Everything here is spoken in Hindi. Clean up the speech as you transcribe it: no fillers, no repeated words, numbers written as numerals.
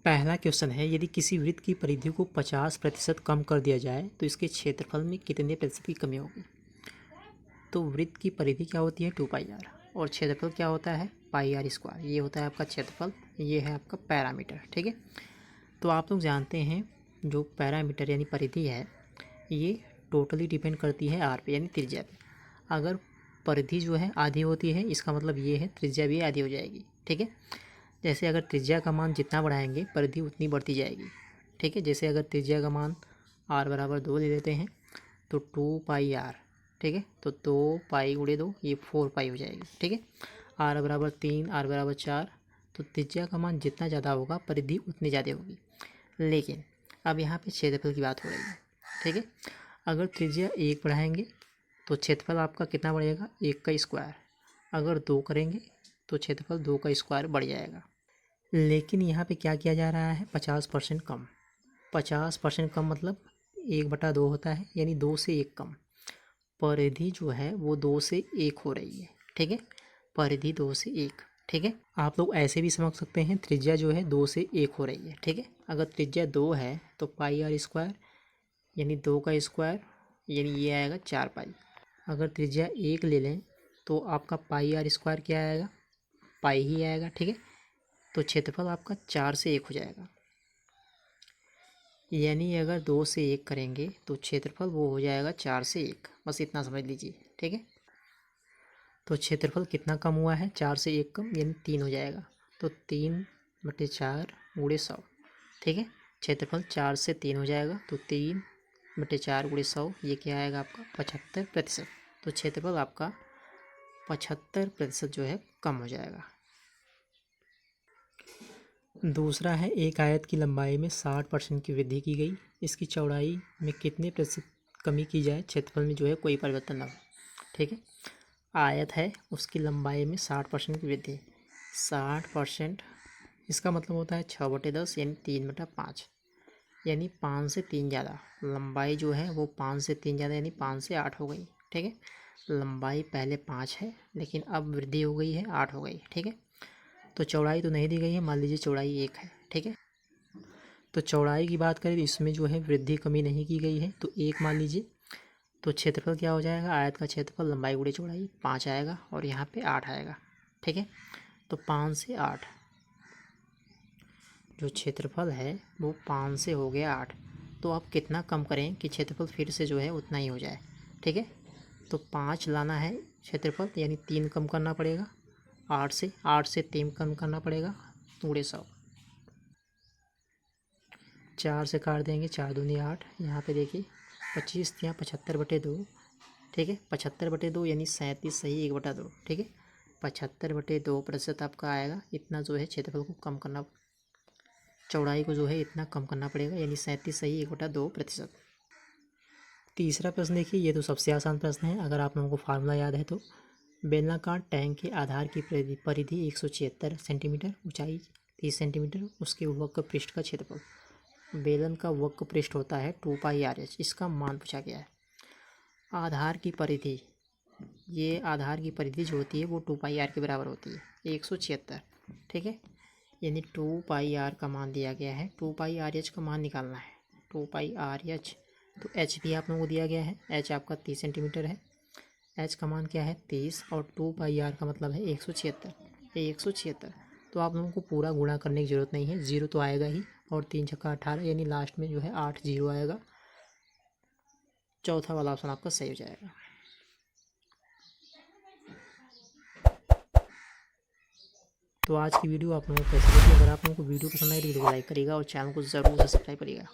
पहला क्वेश्चन है, यदि किसी वृत्त की परिधि को 50% कम कर दिया जाए तो इसके क्षेत्रफल में कितने प्रतिशत की कमी होगी। तो वृत्त की परिधि क्या होती है 2πr और क्षेत्रफल क्या होता है πr²। ये होता है आपका क्षेत्रफल, ये है आपका पैरामीटर। ठीक है, तो आप लोग जानते हैं जो पैरामीटर यानी परिधि है ये टोटली डिपेंड करती है आर पे यानी त्रिज्या पे। अगर परिधि जो है आधी होती है इसका मतलब ये है त्रिज्या भी आधी हो जाएगी। ठीक है, जैसे अगर त्रिज्या का मान जितना बढ़ाएंगे परिधि उतनी बढ़ती जाएगी। ठीक है, जैसे अगर त्रिज्या का मान r बराबर 2 ले लेते हैं तो 2πr। ठीक है, तो 2π गुणे 2 ये 4π हो जाएगी। ठीक है, r बराबर 3, r बराबर 4, तो त्रिज्या का मान जितना ज़्यादा होगा परिधि उतनी ज़्यादा होगी। लेकिन अब यहाँ पे क्षेत्रफल की बात हो रही है। ठीक है, अगर त्रिज्या 1 बढ़ाएंगे तो क्षेत्रफल आपका कितना बढ़ेगा 1 का स्क्वायर। अगर 2 करेंगे तो क्षेत्रफल 2 का स्क्वायर बढ़ जाएगा। लेकिन यहाँ पे क्या किया जा रहा है 50% कम। 50% कम मतलब 1/2 होता है यानी 2 से 1 कम। परिधि जो है वो 2 से 1 हो रही है। ठीक है, परिधि 2 से 1। ठीक है, आप लोग ऐसे भी समझ सकते हैं त्रिज्या जो है 2 से 1 हो रही है। ठीक है, अगर त्रिज्या 2 है तो πr² यानी 2 का स्क्वायर यानी ये आएगा 4π। अगर त्रिज्या 1 ले लें तो आपका πr² क्या आएगा पाई ही आएगा। ठीक है, तो क्षेत्रफल आपका 4 से 1 हो जाएगा। यानी अगर 2 से 1 करेंगे तो क्षेत्रफल वो हो जाएगा 4 से 1। बस इतना समझ लीजिए। ठीक है, तो क्षेत्रफल कितना कम हुआ है 4 से 1 कम यानी 3 हो जाएगा। तो 3/4 गुणे 100। ठीक है, क्षेत्रफल 4 से 3 हो जाएगा तो 3/4 गुणे 100 ये क्या आएगा आपका 75%। तो क्षेत्रफल आपका 75% जो है कम हो जाएगा। दूसरा है, एक आयत की लंबाई में 60% की वृद्धि की गई, इसकी चौड़ाई में कितने प्रतिशत कमी की जाए क्षेत्रफल में जो है कोई परिवर्तन न हो। ठीक है, आयत है उसकी लंबाई में 60% की वृद्धि। 60% इसका मतलब होता है 6/10 यानी 3/5 यानी 5 से 3 ज़्यादा। लंबाई जो है वो 5 से 3 ज़्यादा यानी 5 से 8 हो गई। ठीक है, लंबाई पहले 5 है लेकिन अब वृद्धि हो गई है 8 हो गई। ठीक है, तो चौड़ाई तो नहीं दी गई है, मान लीजिए चौड़ाई 1 है। ठीक है, तो चौड़ाई की बात करें तो इसमें जो है वृद्धि कमी नहीं की गई है तो 1 मान लीजिए। तो क्षेत्रफल क्या हो जाएगा आयत का क्षेत्रफल लंबाई गुणे चौड़ाई 5 आएगा और यहाँ पे 8 आएगा। ठीक है, तो 5 से 8 जो क्षेत्रफल है वो 5 से हो गया 8। तो आप कितना कम करें कि क्षेत्रफल फिर से जो है उतना ही हो जाए। ठीक है, तो 5 लाना है क्षेत्रफल यानी 3 कम करना पड़ेगा 8 से 3 कम करना पड़ेगा गुणे 100। 4 से काट देंगे 4 दूनी 8। यहाँ पे देखिए 25 या 75/2। ठीक है, 75/2 यानी 37 सही 1/2। ठीक है, 75/2% आपका आएगा। इतना जो है क्षेत्रफल को कम करना, चौड़ाई को जो है इतना कम करना पड़ेगा यानी 37 सही 1/2%। तीसरा प्रश्न देखिए, ये तो सबसे आसान प्रश्न है। अगर आप लोगों को फार्मूला याद है तो बेलनाकार टैंक के आधार की परिधि 176 सेंटीमीटर, ऊंचाई 30 सेंटीमीटर, उसके वक्र पृष्ठ का क्षेत्रफल। बेलन का वक्र पृष्ठ होता है 2πrh, इसका मान पूछा गया है। आधार की परिधि, ये आधार की परिधि जो होती है वो 2πr के बराबर होती है 176। ठीक है, यानी 2πr का मान दिया गया है। 2πrh का मान निकालना है 2πrh। तो h भी आप लोगों को दिया गया है, h आपका 30 सेंटीमीटर है। h का मान क्या है 30 और 2πr का मतलब है 176। तो आप लोगों को पूरा गुणा करने की ज़रूरत नहीं है, 0 तो आएगा ही और 3 छक्का 18 यानी लास्ट में जो है 8 0 आएगा। चौथा वाला ऑप्शन आपका सही हो जाएगा। तो आज की वीडियो आप लोगों को कैसी लगी? अगर आप लोगों को वीडियो पसंद आई तो वीडियो को लाइक करिएगा और चैनल को ज़रूर सब्सक्राइब करिएगा।